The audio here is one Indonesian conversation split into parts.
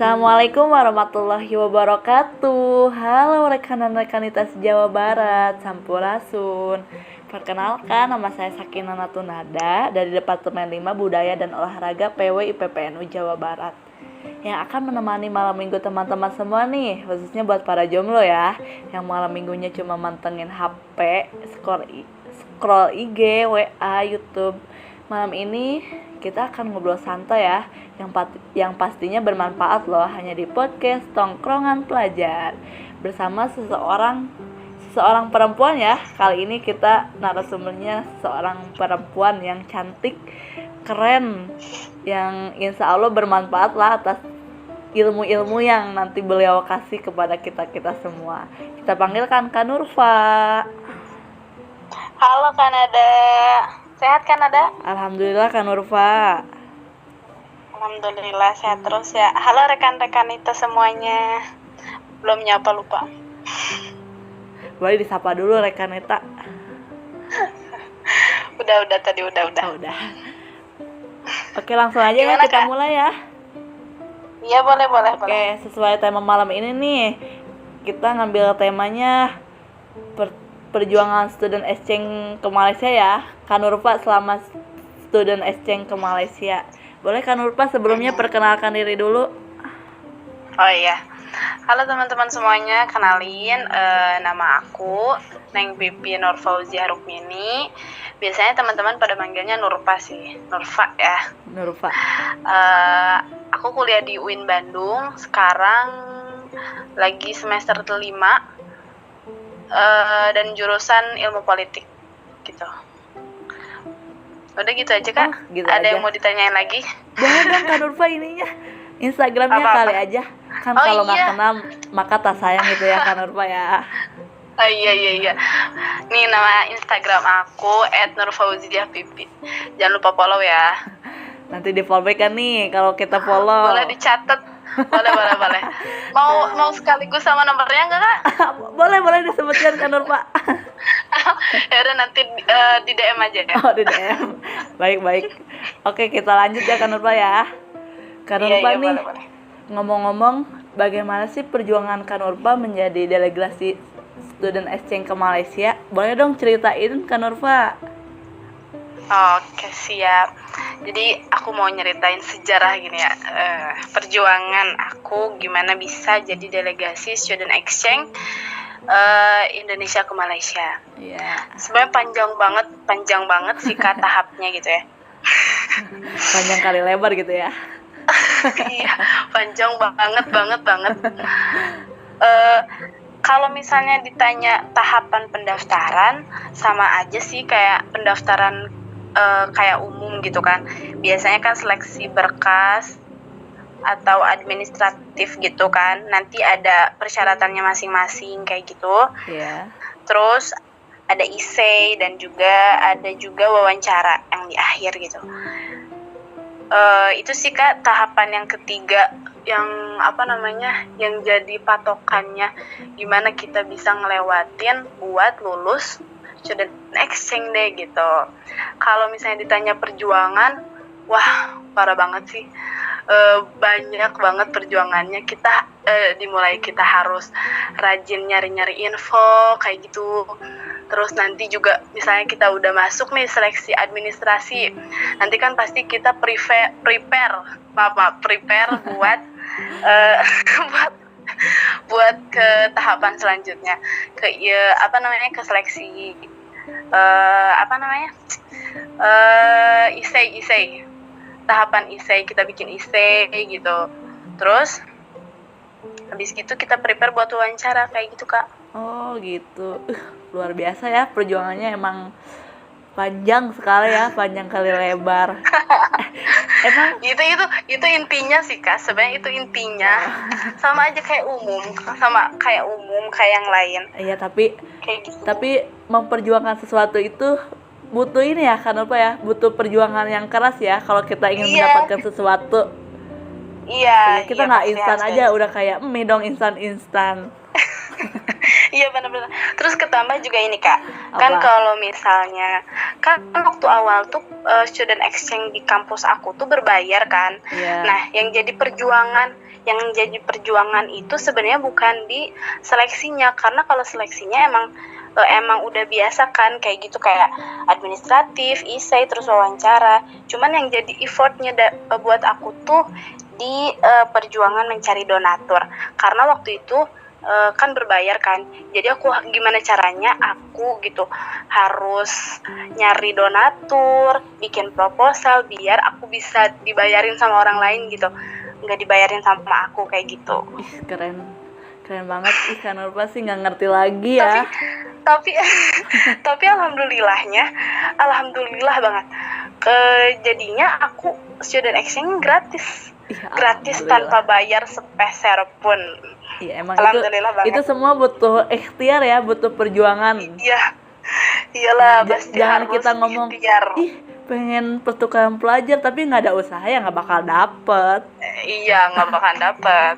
Assalamualaikum warahmatullahi wabarakatuh. Halo rekan-rekanitas Jawa Barat, Sampurasun. Perkenalkan, nama saya Sakinah Natunada dari Departemen 5 Budaya dan Olahraga PW IPPNU Jawa Barat, yang akan menemani malam minggu teman-teman semua nih, khususnya buat para jomblo ya, yang malam minggunya cuma mantengin HP, scroll IG, WA, YouTube. Malam ini kita akan ngobrol santai ya, yang pastinya bermanfaat loh, hanya di podcast Tongkrongan Pelajar bersama seseorang perempuan ya. Kali ini kita narasumbernya seorang perempuan yang cantik, keren, yang insya Allah bermanfaat lah atas ilmu-ilmu yang nanti beliau kasih kepada kita semua. Kita panggilkan Kak Nurfa. Halo Kanada, sehat Kanada? Alhamdulillah Kak Nurfa. Alhamdulillah sehat terus ya. Halo rekan-rekan itu semuanya. Belum nyapa lupa. Boleh disapa dulu rekan Eta. Udah tadi udah. Oh, udah. Oke, langsung aja ya kita mulai ya. Iya boleh. Oke, sesuai tema malam ini nih, kita ngambil temanya perjuangan student exchange ke Malaysia ya. Kak Nurfa selama student exchange ke Malaysia. Boleh Kak Nurfa sebelumnya perkenalkan diri dulu? Oh iya. Halo teman-teman semuanya, kenalin nama aku Neng Pipi Nurfauziah Rukmini. Biasanya teman-teman pada manggilnya Nurfa sih, Nurfa ya. Nurfa. Aku kuliah di UIN Bandung, sekarang lagi semester 5 dan jurusan ilmu politik gitu. Udah gitu aja Kak. Gitu ada aja. Yang mau ditanyain lagi? Boleh dong Kak Nurfa ininya, Instagramnya Apa-apa? kali aja. Kan Oh, kalau nggak iya. kenal maka tak sayang gitu ya Kak Nurfa ya. Oh iya. Nih nama Instagram aku @nurfauziahpipi. Jangan lupa follow ya. Nanti di follow back kan nih kalau kita follow. Boleh dicatat. Boleh. Mau sekaligus sama nomornya enggak Kak? boleh disebutkan Kak Nurfa. Ya udah nanti di DM aja ya. Oh, di DM. Baik. Oke, kita lanjut ya Kak Nurfa ya. Kak Nurfa Iya, nih, boleh. ngomong-ngomong, bagaimana sih perjuangan Kak Nurfa menjadi delegasi student exchange ke Malaysia? Boleh dong ceritain Kak Nurfa. Oke, siap. Jadi aku mau nyeritain sejarah gini ya, perjuangan aku gimana bisa jadi delegasi student exchange Indonesia ke Malaysia. Iya. Sebenarnya panjang banget sih Kak tahapnya gitu ya. Panjang kali lebar gitu ya. Iya, panjang banget. Kalau misalnya ditanya tahapan pendaftaran, sama aja sih kayak pendaftaran kayak umum gitu kan. Biasanya kan seleksi berkas atau administratif gitu kan. Nanti ada persyaratannya masing-masing kayak gitu. Iya. Terus ada essay dan ada juga wawancara yang di akhir gitu. Itu sih Kak tahapan yang ketiga yang yang jadi patokannya gimana kita bisa ngelewatin buat lulus student exchange deh gitu. Kalau misalnya ditanya perjuangan, wah parah banget sih. Banyak banget perjuangannya. Kita harus rajin nyari-nyari info kayak gitu. Terus nanti juga misalnya kita udah masuk nih seleksi administrasi, nanti kan pasti kita prepare buat buat ke tahapan selanjutnya, ke seleksi essay. Tahapan essay, kita bikin essay gitu. Terus habis gitu kita prepare buat wawancara kayak gitu Kak. Oh gitu. Luar biasa ya, perjuangannya emang panjang sekali ya, panjang kali lebar. Emang itu intinya sih Kak. Sebenarnya itu intinya. Sama aja kayak umum kayak yang lain. iya, tapi Kayak gitu. Tapi memperjuangkan sesuatu itu butuh ini ya kan apa ya? Butuh perjuangan yang keras ya kalau kita ingin Iya. mendapatkan sesuatu. Iya, Kita nggak pasti instan harus aja kayak udah kayak mie dong instan. Iya benar-benar. Terus ketambah juga ini Kak, kan Apa? kalau misalnya kan waktu awal tuh student exchange di kampus aku tuh berbayar kan. Iya. Nah yang jadi perjuangan yang jadi perjuangan itu sebenarnya bukan di seleksinya, karena kalau seleksinya emang udah biasa kan kayak gitu, kayak administratif, isai, terus wawancara. Cuman yang jadi effortnya buat aku tuh di perjuangan mencari donatur, karena waktu itu kan berbayar kan, jadi aku gimana caranya aku gitu harus nyari donatur, bikin proposal biar aku bisa dibayarin sama orang lain gitu, nggak dibayarin sama aku kayak gitu. Ih, keren banget. Ih, Kak Nurfa sih nggak ngerti lagi ya. Tapi tapi alhamdulillah banget, jadinya aku student exchange gratis. Ih, Gratis alhamdulillah. tanpa bayar sepeser pun. Iya, emang Alhamdulillah banget. itu semua butuh ikhtiar ya, butuh perjuangan. Iya, iyalah pasti Jangan harus kita ngomong, ikhtiar. ih pengen pertukaran pelajar tapi nggak ada usaha ya nggak bakal dapet. Iya, nggak bakal dapet.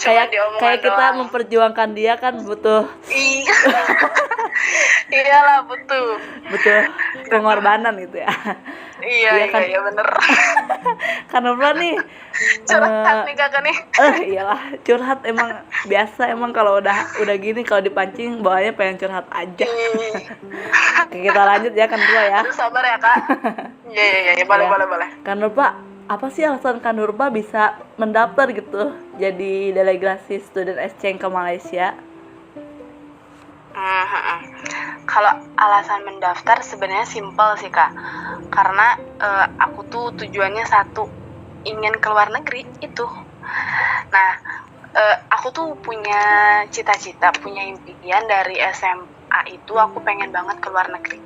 Cuma diomongan Kayak kita doang. memperjuangkan dia kan butuh Iya. Iyalah butuh pengorbanan gitu ya. Iya kan? Iya bener. Kan Nurfa nih Curhat nih kakak nih. iyalah curhat, emang biasa, emang kalau udah gini kalau dipancing bawaannya pengen curhat aja. Oke, kita lanjut ya Kan Nurfa ya. Aduh, sabar ya kak. Iya boleh Ya. boleh. Kan Nurfa, apa sih alasan Kan Nurfa bisa mendaftar gitu jadi delegasi student exchange ke Malaysia? Kalau alasan mendaftar sebenarnya simpel sih kak, karena aku tuh tujuannya satu, ingin keluar negeri itu. Nah, aku tuh punya cita-cita, punya impian dari SMA itu, aku pengen banget keluar negeri.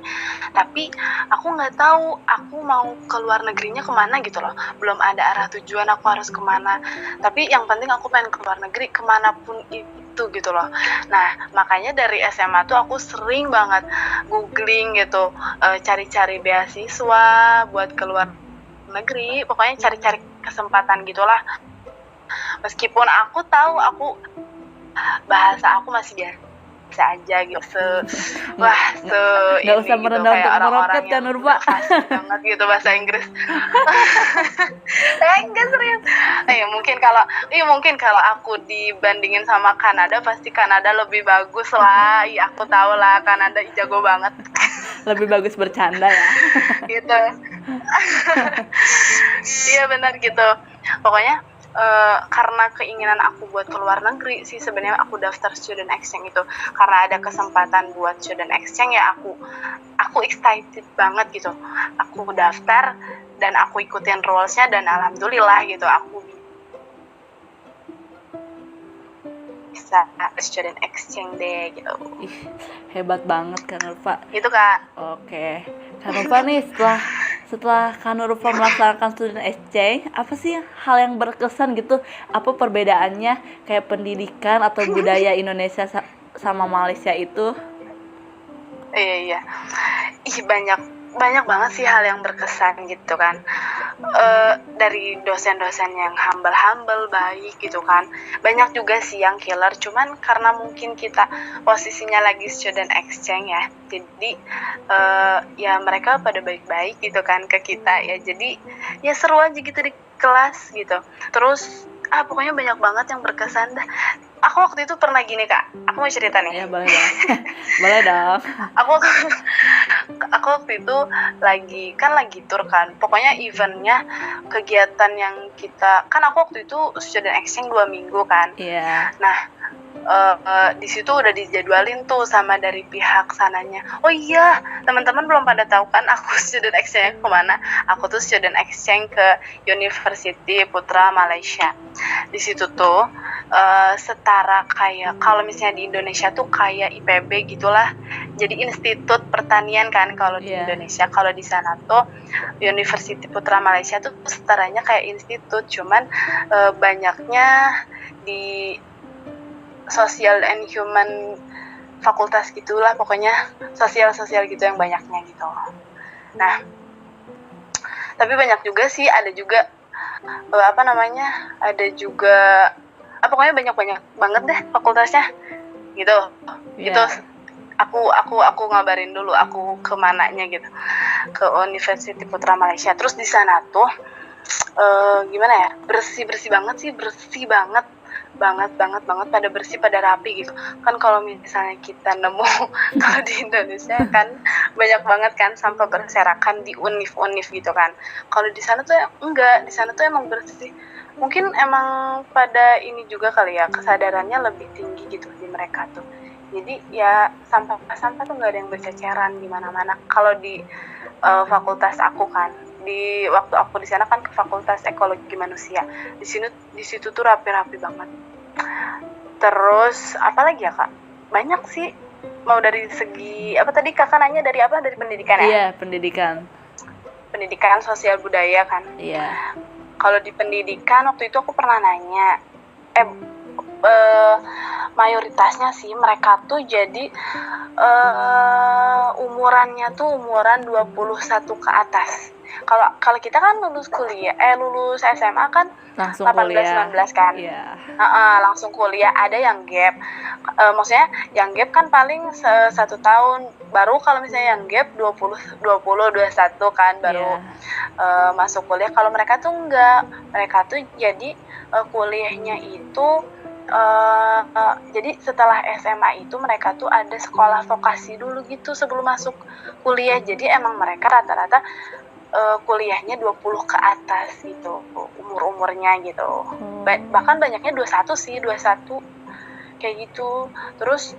Tapi aku nggak tahu aku mau keluar negerinya kemana gitu loh. Belum ada arah tujuan aku harus kemana. Tapi yang penting aku pengen keluar negeri kemanapun itu gitu loh. Nah, makanya dari SMA tuh aku sering banget googling gitu, cari-cari beasiswa buat keluar negeri. Pokoknya cari-cari kesempatan gitulah. Meskipun aku tahu bahasa aku masih biasa aja gitu, Nggak usah merendah-meroket Kan Nurfa. fasih banget gitu bahasa Inggris. Enggak serius. Mungkin kalau aku dibandingin sama Kanada, pasti Kanada lebih bagus lah. Iya, aku tahu lah Kanada jago banget. Lebih bagus bercanda ya. Gitu. Iya benar gitu. Pokoknya karena keinginan aku buat keluar negeri sih sebenarnya aku daftar student exchange itu, karena ada kesempatan buat student exchange ya aku excited banget gitu. Aku daftar dan aku ikutin rules-nya dan alhamdulillah gitu aku bisa student exchange deh gitu. Ih, hebat banget Kan Nurfa. Gitu kak. Oke, Kan Nurfa nih setelah Kan Nurfa melaksanakan student exchange, apa sih hal yang berkesan gitu? Apa perbedaannya kayak pendidikan atau budaya Indonesia sama Malaysia itu? Iya. Ih, banyak banget sih hal yang berkesan gitu kan. Dari dosen-dosen yang humble baik gitu kan. Banyak juga sih yang killer, cuman karena mungkin kita posisinya lagi student exchange ya. Jadi ya mereka pada baik-baik gitu kan ke kita ya. Jadi ya seru aja gitu di kelas gitu. Terus pokoknya banyak banget yang berkesan dah. Aku waktu itu pernah gini kak, aku mau cerita nih. Ya boleh dong. Boleh dong. Aku waktu itu lagi tur kan. Pokoknya eventnya, kegiatan yang kita kan, aku waktu itu student exchange 2 minggu kan. Iya. Nah, di situ udah dijadwalin tuh sama dari pihak sananya. Oh iya, teman-teman belum pada tahu kan aku student exchange kemana? Aku tuh student exchange ke University Putra Malaysia. Di situ tuh setara kayak kalau misalnya di Indonesia tuh kayak IPB gitulah. Jadi Institut Pertanian kan kalau di Indonesia. Kalau di sana tuh University Putra Malaysia tuh setaranya kayak institut, cuman banyaknya di Social and Human fakultas gitulah, pokoknya sosial gitu yang banyaknya gitu. Nah, tapi banyak juga sih, ada juga ada juga pokoknya banyak banget deh fakultasnya gitu. Gitu. Aku ngabarin dulu aku kemananya gitu, ke University Putra Malaysia. Terus di sana tuh gimana ya, bersih banget sih, bersih banget pada bersih, pada rapi gitu kan. Kalau misalnya kita nemu kalau di Indonesia kan banyak banget kan sampah berserakan di univ gitu kan. Kalau di sana tuh enggak, di sana tuh emang bersih. Mungkin emang pada ini juga kali ya, kesadarannya lebih tinggi gitu di mereka tuh. Jadi ya sampah tuh nggak ada yang berceceran di mana-mana. Kalau di fakultas aku kan, di waktu aku di sana kan ke Fakultas Ekologi Manusia, di situ tuh rapi-rapi banget. Terus apa lagi ya kak, banyak sih. Mau dari segi apa tadi kakak nanya, dari apa, dari pendidikan ya? Iya, pendidikan sosial budaya kan. iya. Kalau di pendidikan waktu itu aku pernah nanya, mayoritasnya sih mereka tuh jadi umurannya tuh umuran 21 ke atas. Kalau kita kan lulus SMA kan Langsung 18-19 kan. Iya. Langsung kuliah. Ada yang gap. Maksudnya yang gap kan paling 1 tahun. Baru kalau misalnya yang gap 21 kan baru masuk kuliah. Kalau mereka tuh enggak. Mereka tuh jadi kuliahnya itu jadi setelah SMA itu mereka tuh ada sekolah vokasi dulu gitu sebelum masuk kuliah. Jadi emang mereka rata-rata kuliahnya 20 ke atas gitu umurnya gitu. Bahkan banyaknya 21 kayak gitu. Terus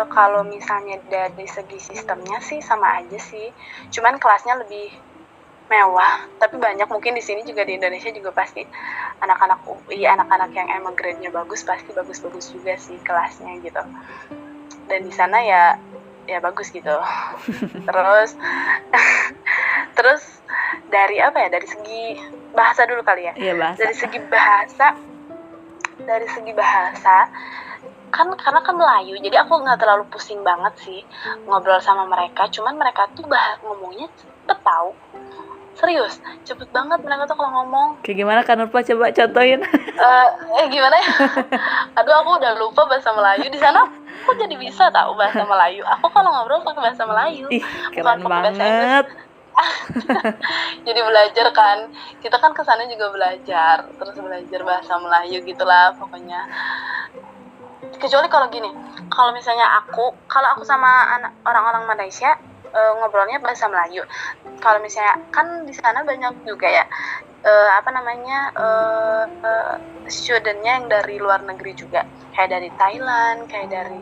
kalau misalnya dari segi sistemnya sih sama aja sih, cuman kelasnya lebih mewah. Tapi banyak mungkin di sini juga, di Indonesia juga pasti anak-anak UI, anak-anak yang emang grade-nya bagus pasti bagus-bagus juga sih kelasnya gitu. Dan di sana ya bagus gitu. Terus dari dari segi bahasa dulu kali ya. Iya, bahasa. Dari segi bahasa kan, karena kan Melayu, jadi aku nggak terlalu pusing banget sih ngobrol sama mereka. Cuman mereka tuh ngomongnya cepet tau, serius cepet banget mereka tuh kalau ngomong. Kayak gimana kan Nurpa, coba contohin. Gimana ya? Aduh, aku udah lupa bahasa Melayu. Di sana aku jadi bisa tahu bahasa Melayu. Aku kalau ngobrol pakai bahasa Melayu. Ih, keren banget. Jadi belajar kan, kita kan kesana juga belajar bahasa Melayu gitulah pokoknya. Kecuali kalau gini, kalau misalnya aku sama orang-orang Malaysia ngobrolnya bahasa Melayu. Kalau misalnya kan di sana banyak juga ya studentnya yang dari luar negeri juga, kayak dari Thailand, kayak dari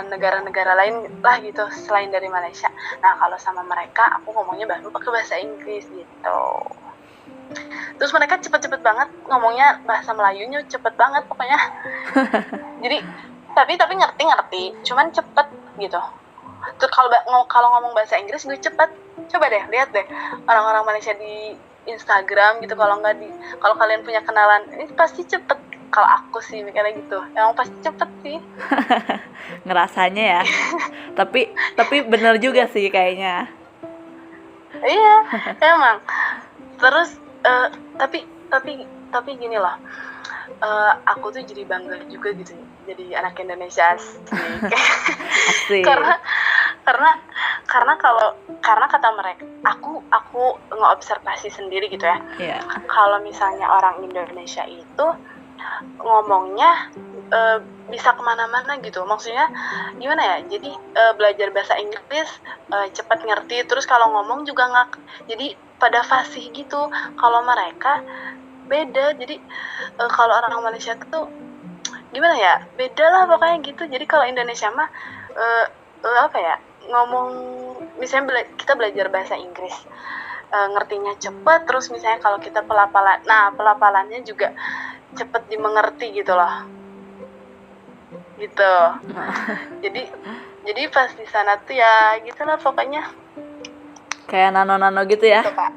negara-negara lain lah gitu selain dari Malaysia. Nah kalau sama mereka aku ngomongnya baru pakai bahasa Inggris gitu. Terus mereka cepet-cepet banget ngomongnya, bahasa Melayunya cepet banget pokoknya. Jadi tapi ngerti, cuman cepet gitu. Terus kalau ngomong bahasa Inggris gue cepet. Coba deh lihat deh orang-orang Malaysia di Instagram gitu, kalau kalian punya kenalan ini pasti cepet. Kalau aku sih mikirnya gitu, emang pasti cepet sih. Ngerasanya ya. tapi bener juga sih kayaknya. Iya, emang. Terus tapi gini loh, aku tuh jadi bangga juga gitu jadi anak Indonesia asli. karena kata mereka, aku ngeobservasi sendiri gitu ya. Yeah. Kalau misalnya orang Indonesia itu ngomongnya bisa kemana-mana gitu, maksudnya gimana ya, jadi belajar bahasa Inggris cepat ngerti, terus kalau ngomong juga jadi pada fasih gitu. Kalau mereka beda, jadi kalau orang Malaysia tuh gimana ya, beda lah pokoknya gitu. Jadi kalau Indonesia mah apa ya, ngomong misalnya kita belajar bahasa Inggris ngertinya cepet, terus misalnya kalau kita pelafalannya juga cepet dimengerti gitu loh gitu. jadi pas di sana tuh ya gitulah pokoknya, kayak nano gitu ya gitu, Kak.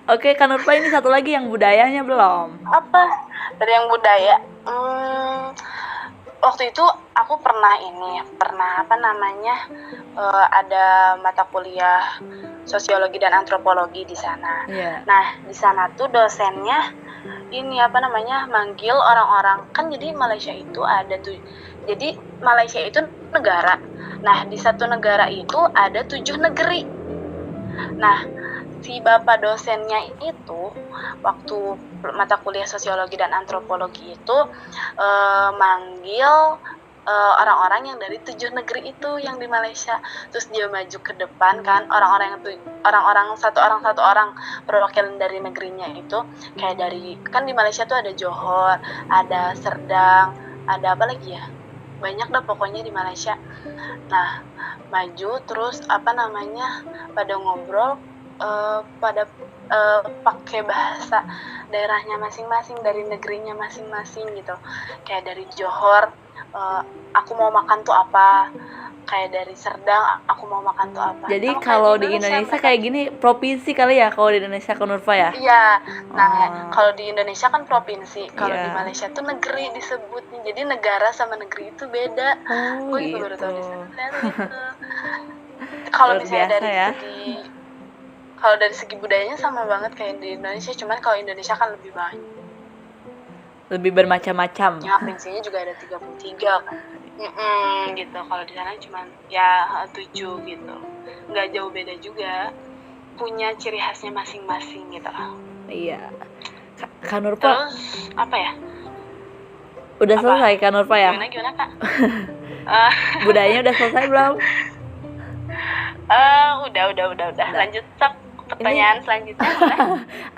Oke, Kak Nurpa, ini satu lagi yang budayanya belum. Apa dari yang budaya? Waktu itu aku pernah ada mata kuliah sosiologi dan antropologi di sana. Yeah. Nah di sana tuh dosennya manggil orang-orang, kan jadi Malaysia itu jadi Malaysia itu negara. Nah di satu negara itu ada 7 negeri. Nah si bapak dosennya itu waktu mata kuliah sosiologi dan antropologi itu manggil orang-orang yang dari 7 negeri itu yang di Malaysia. Terus dia maju ke depan kan, orang-orang satu orang perwakilan dari negerinya itu, kayak dari, kan di Malaysia tuh ada Johor, ada Serdang, ada apa lagi ya, banyak dah pokoknya di Malaysia. Nah, maju terus pada ngobrol, pada pakai bahasa daerahnya masing-masing, dari negerinya masing-masing gitu. Kayak dari Johor, aku mau makan tuh apa, kayak dari Serdang, aku mau makan tuh apa. Jadi Sama kayak kalau di Indonesia mereka, kayak gini provinsi kali ya, kalau di Indonesia Kak Nurfa ya? iya. Nah, Oh. kalau di Indonesia kan provinsi, kalau Iya. di Malaysia tuh negeri disebutnya. Jadi negara sama negeri itu beda. Oh Gue juga baru tahu di gitu. sana ternyata gitu. Kalau Luar misalnya biasa ya. dari segi budayanya sama banget kayak di Indonesia, cuman kalau Indonesia kan lebih banyak. Lebih bermacam-macam. Ya, provinsinya juga ada 33 kan. Gitu. Kalau di sana cuman ya 7 gitu. Nggak jauh beda juga. Punya ciri khasnya masing-masing gitu lah. Iya. Kak Nurfa, Terus apa ya? udah apa? selesai Kak Nurfa ya? Gimana Kak? Budayanya udah selesai belum? Udah. Lanjut Sok. Pertanyaan selanjutnya.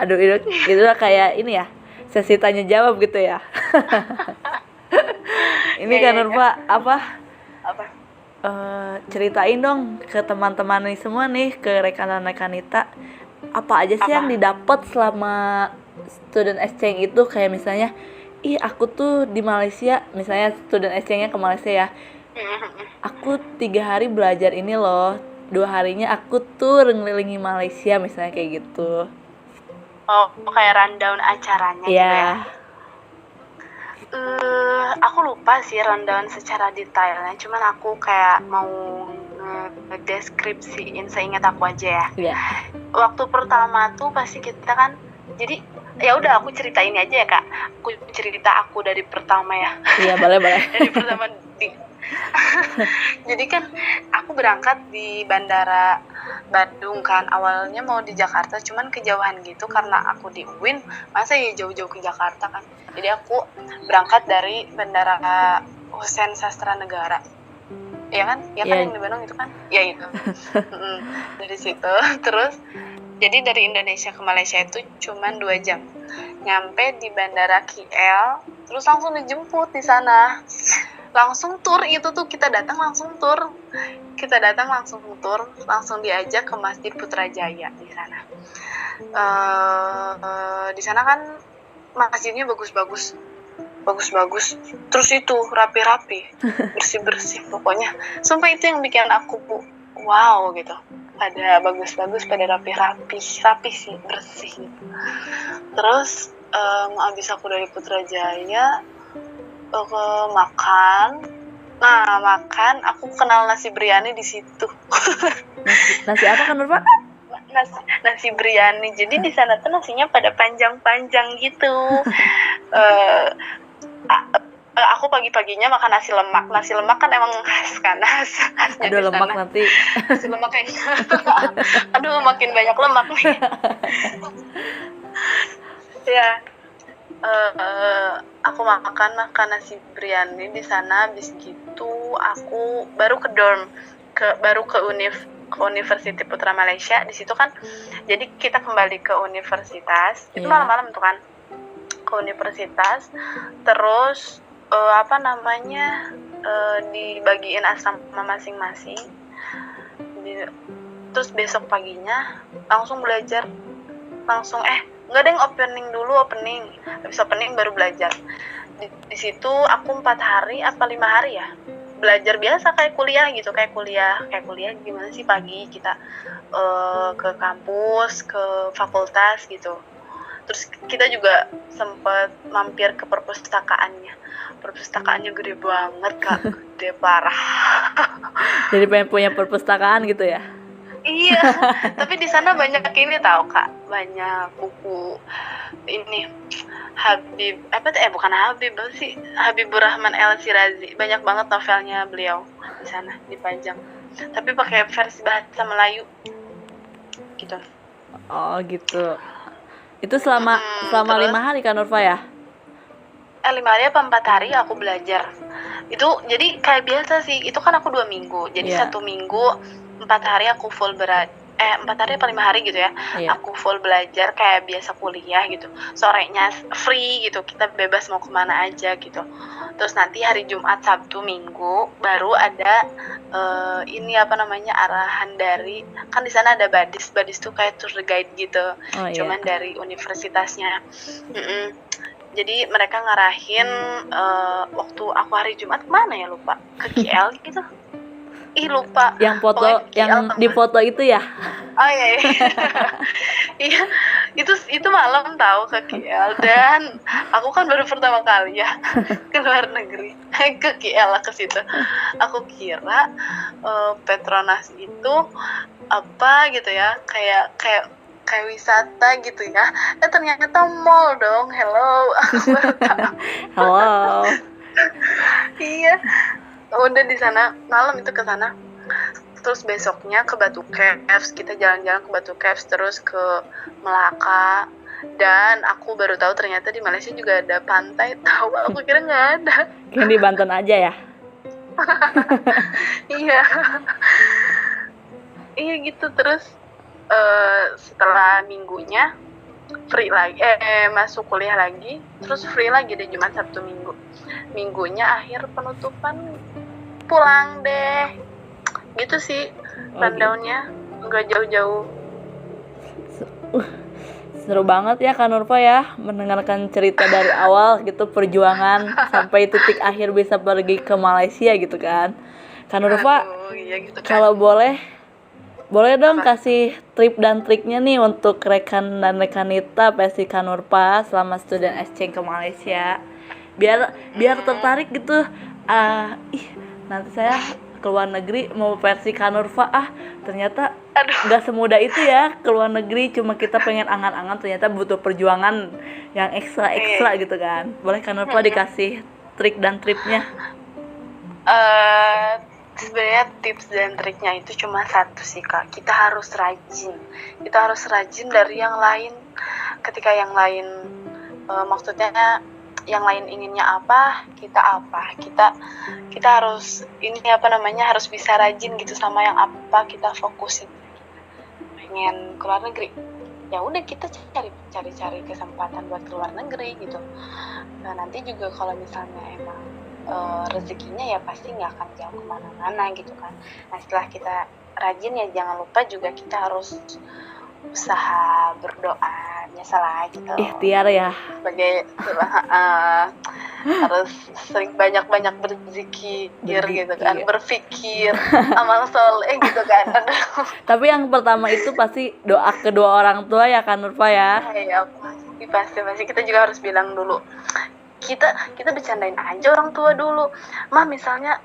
Aduh, itu udah kayak ini ya, sesi tanya jawab gitu ya. Ini Iya, Kak iya, Nurfa apa? Apa? Ceritain dong ke teman-teman nih semua nih, ke rekan-rekan Nita, apa aja sih Apa? yang didapat selama student exchange itu? Kayak misalnya, ih aku tuh di Malaysia, misalnya student exchange-nya ke Malaysia ya, aku 3 hari belajar ini loh, 2 harinya aku tuh ngelilingi Malaysia, misalnya kayak gitu. Oh, kayak rundown acaranya gitu ya. Ya, Aku lupa sih rundown secara detailnya, cuman aku kayak mau ngedeskripsiin seingat aku aja ya. ya. Waktu pertama tuh pasti kita kan, jadi ya udah aku ceritain aja ya Kak. Aku cerita aku dari pertama ya. Iya, boleh. Dari pertama jadi kan aku berangkat di bandara Bandung kan, awalnya mau di Jakarta, cuman kejauhan gitu karena aku di UIN, masa ya jauh-jauh ke Jakarta kan. Jadi aku berangkat dari bandara Hussein Sastra Negara, ya kan Iya. yang di Bandung itu kan, ya itu. Dari situ terus, jadi dari Indonesia ke Malaysia itu cuman 2 jam, nyampe di bandara KL, terus langsung dijemput di sana. Langsung tur itu tuh, kita datang langsung tur, langsung diajak ke Masjid Putrajaya di sana. Di sana kan masjidnya bagus-bagus, terus itu rapi-rapi, bersih-bersih pokoknya. Sumpah itu yang bikin aku wow gitu, pada bagus-bagus, pada rapi sih, bersih gitu. Terus abis aku dari Putrajaya ke makan. Nah, makan, aku kenal nasi biryani di situ. Nasi apa Kak Nurfa? Nasi biryani. Jadi di sana tuh nasinya pada panjang-panjang gitu. Aku pagi-paginya makan nasi lemak. Nasi lemak kan emang khas kan, khasnya Aduh, di lemak sana. nanti. Nasi lemak kayak aduh, makin banyak lemak nih. Ya. Aku makan nasi biryani di sana. Habis gitu aku baru ke dorm, baru ke Universiti Putra Malaysia. Di situ kan, jadi kita kembali ke universitas. Itu malam-malam tuh kan, ke universitas. Terus dibagiin asrama masing-masing. Terus besok paginya langsung belajar, nggak ada yang opening. Habis opening baru belajar. Di situ aku 4 hari apa 5 hari ya, belajar biasa kayak kuliah gitu, kayak kuliah gimana sih, pagi kita ke kampus, ke fakultas gitu. Terus kita juga sempat mampir ke perpustakaannya gede banget Kak, gede parah. Jadi pengen punya perpustakaan gitu ya? Iya, tapi di sana banyak ini tahu Kak, banyak buku ini Habibur Rahman El Shirazi, banyak banget novelnya beliau di sana dipajang, tapi pakai versi bahasa Melayu gitu. Oh gitu. Itu selama selama Terus 5 hari kan Nurfa ya? 5 hari apa 4 hari aku belajar. Itu jadi kayak biasa sih. Itu kan aku 2 minggu. Jadi Iya. 1 minggu 4 hari aku full 4 hari apa 5 hari gitu ya. Iya. Aku full belajar kayak biasa kuliah gitu. Sorenya free gitu. Kita bebas mau kemana aja gitu. Terus nanti hari Jumat, Sabtu, Minggu baru ada ini apa namanya arahan dari, kan di sana ada badis tuh kayak tour guide gitu. Oh iya. Cuman dari universitasnya. Jadi mereka ngarahin waktu aku hari Jumat kemana ya lupa, ke KL gitu. Ih lupa. Yang foto Pokoknya KL yang di teman. foto itu ya? Oh iya, iya. Iya, itu malam tahu ke KL dan aku kan baru pertama kali ya ke luar negeri ke KL lah ke situ. Aku kira Petronas itu apa gitu ya, kayak wisata gitu ya. Ternyata mall dong. Hello. Aku baru tahu. Halo. Iya. Udah di sana malam itu ke sana. Terus besoknya ke Batu Caves, kita jalan-jalan ke Batu Caves, terus ke Melaka. Dan aku baru tahu ternyata di Malaysia juga ada pantai. Tahu, aku kira nggak ada. Kayak di Banten aja ya? Iya. Iya gitu. Terus setelah minggunya free lagi, masuk kuliah lagi, terus free lagi deh Jumat, Sabtu, Minggu. Minggunya akhir penutupan pulang deh. Gitu sih rundown-nya, nggak jauh-jauh. Seru banget ya Kak Nurfa ya, mendengarkan cerita dari awal gitu, perjuangan sampai titik akhir bisa pergi ke Malaysia gitu kan. Kak Nurfa, Aduh, iya gitu kan. kalau boleh dong kasih trip dan triknya nih untuk rekan dan rekanita PSI Kak Nurfa selama student exchange ke Malaysia. Biar tertarik gitu. Nanti saya ke luar negeri mau versi Kak Nurfa, ternyata nggak semudah itu ya ke luar negeri, cuma kita pengen angan-angan, ternyata butuh perjuangan yang ekstra gitu kan. Boleh Kak Nurfa dikasih trik dan tripnya? Sebenarnya tips dan triknya itu cuma satu sih Kak. Kita harus rajin dari yang lain. Ketika yang lain maksudnya yang lain inginnya apa, kita harus harus bisa rajin gitu sama yang apa kita fokusin. Pengen keluar negeri, ya udah kita cari kesempatan buat keluar negeri gitu. Nah nanti juga kalau misalnya emang rezekinya ya pasti nggak akan jauh kemana-mana gitu kan. Nah setelah kita rajin ya jangan lupa juga kita harus usaha, berdoa, biasalah gitu. Ikhtiar ya. Sebagai harus sering banyak berzikir gitu kan, berpikir, amal soleh gitu kan. Tapi yang pertama itu pasti doa kedua orang tua ya Kak Nurfa ya. Iya pasti kita juga harus bilang dulu. Kita bercandain aja orang tua dulu. Misalnya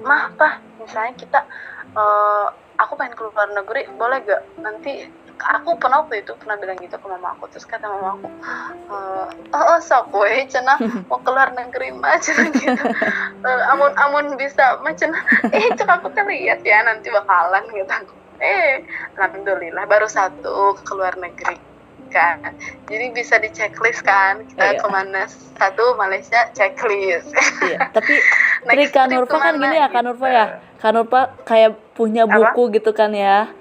kita aku pengen keluar negeri, boleh gak? Nanti aku pernah bilang gitu ke mama aku. Terus kata mama aku, sok we cenah mau keluar negeri mah cenah gitu. Amun bisa mah cenah cek aku lihat ya nanti bakalan gitu aku. Alhamdulillah baru satu keluar negeri kan. Jadi bisa di checklist kan kita kemana. Satu Malaysia checklist. Iya, tapi trik Kak Nurfa kan gini ya Kak Nurfa ya. Kak Nurfa kayak punya buku gitu kan ya.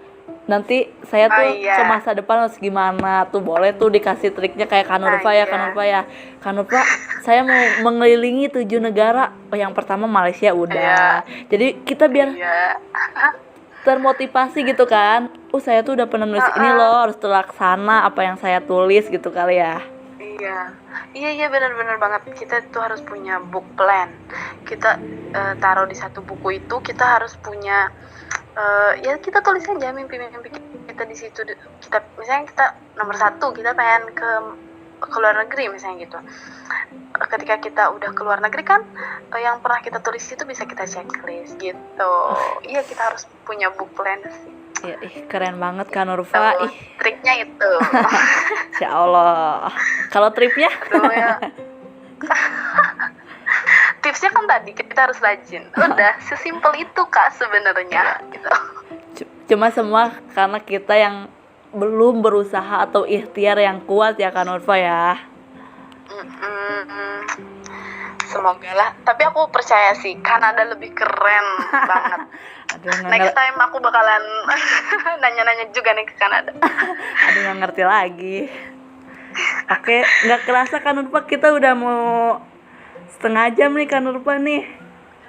Nanti saya tuh ke masa depan harus gimana tuh, boleh tuh dikasih triknya kayak Kak Nurfa ya. Kak Nurfa ya. Kak Nurfa, saya mau mengelilingi 7 negara. Yang pertama Malaysia udah. Jadi kita biar termotivasi gitu kan. Saya tuh udah pernah nulis ini loh, harus terlaksana apa yang saya tulis gitu kali ya. Iya benar banget. Kita tuh harus punya book plan. Kita taruh di satu buku itu, kita harus punya ya kita tulis aja mimpi-mimpi kita di situ. Misalnya kita nomor 1 kita pengen ke luar negeri misalnya gitu. Ketika kita udah ke luar negeri kan yang pernah kita tulis itu bisa kita checklist gitu. Iya kita harus punya book plan sih. Iya, keren banget Kak Nurfa. Triknya itu. Insya Allah. Kalau tripnya? Tipsnya kan tadi kita harus rajin. Udah sesimpel itu Kak sebenarnya gitu. Cuma semua karena kita yang belum berusaha atau ikhtiar yang kuat ya Kak Nurfa ya. Semoga lah. Tapi aku percaya sih Kanada lebih keren banget. Aduh, Next time aku bakalan nanya-nanya juga nih ke Kanada. Aduh, nggak ngerti lagi. Oke, nggak kerasa Kak Nurfa kita udah mau setengah jam nih Kak Nurfa nih.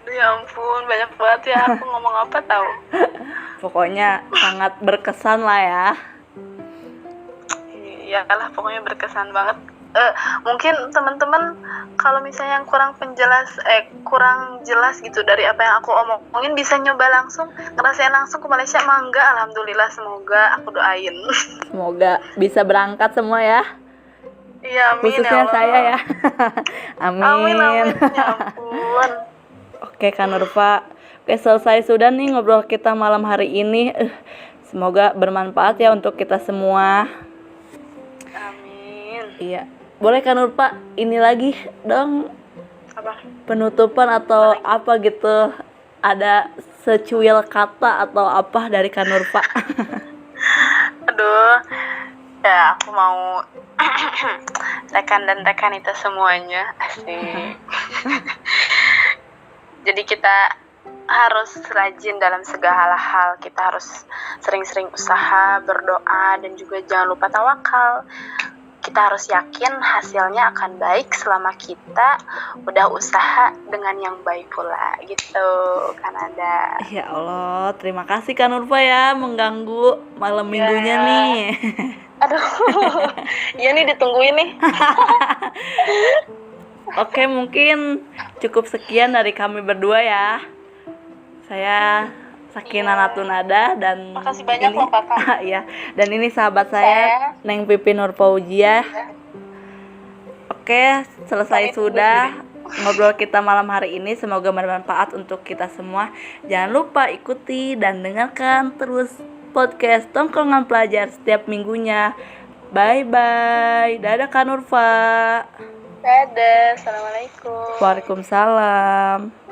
Aduh ya ampun, banyak banget ya aku ngomong apa tahu. Pokoknya sangat berkesan lah ya. Iyalah, pokoknya berkesan banget. Mungkin teman-teman kalau misalnya yang kurang jelas gitu dari apa yang aku omongin, bisa nyoba langsung, ngerasain langsung ke Malaysia. Mangga, alhamdulillah, semoga aku doain. Semoga bisa berangkat semua ya. Iya, amin. Khususnya ya Allah. saya ya. Amin. Amin, ya ampun. Oke Kak Nurfa, oke selesai sudah nih ngobrol kita malam hari ini. Semoga bermanfaat ya untuk kita semua. Amin. Iya, boleh Kak Nurfa ini lagi dong Apa? penutupan atau apa gitu, ada secuil kata atau apa dari Kak Nurfa? Aduh, ya aku mau rekan dan rekanita semuanya, asik. Jadi kita harus rajin dalam segala hal. Kita harus sering-sering usaha, berdoa, dan juga jangan lupa tawakal. Kita harus yakin hasilnya akan baik selama kita udah usaha dengan yang baik pula, gitu Kanada. Ya Allah, terima kasih Kak Nurfa ya mengganggu malam minggunya nih. Aduh, iya nih ditungguin nih. Oke, mungkin cukup sekian dari kami berdua ya. Saya Sakinah Natunada dan Makasih banyak loh, Kakak. Iya, dan ini sahabat saya Neng Pipi Nur Fauzia. Oke, selesai sudah ngobrol kita malam hari ini. Semoga bermanfaat untuk kita semua. Jangan lupa ikuti dan dengarkan terus podcast Tongkrongan Pelajar setiap minggunya. Bye-bye. Dadah Kak Nurfa. Dadah, assalamualaikum. Waalaikumsalam.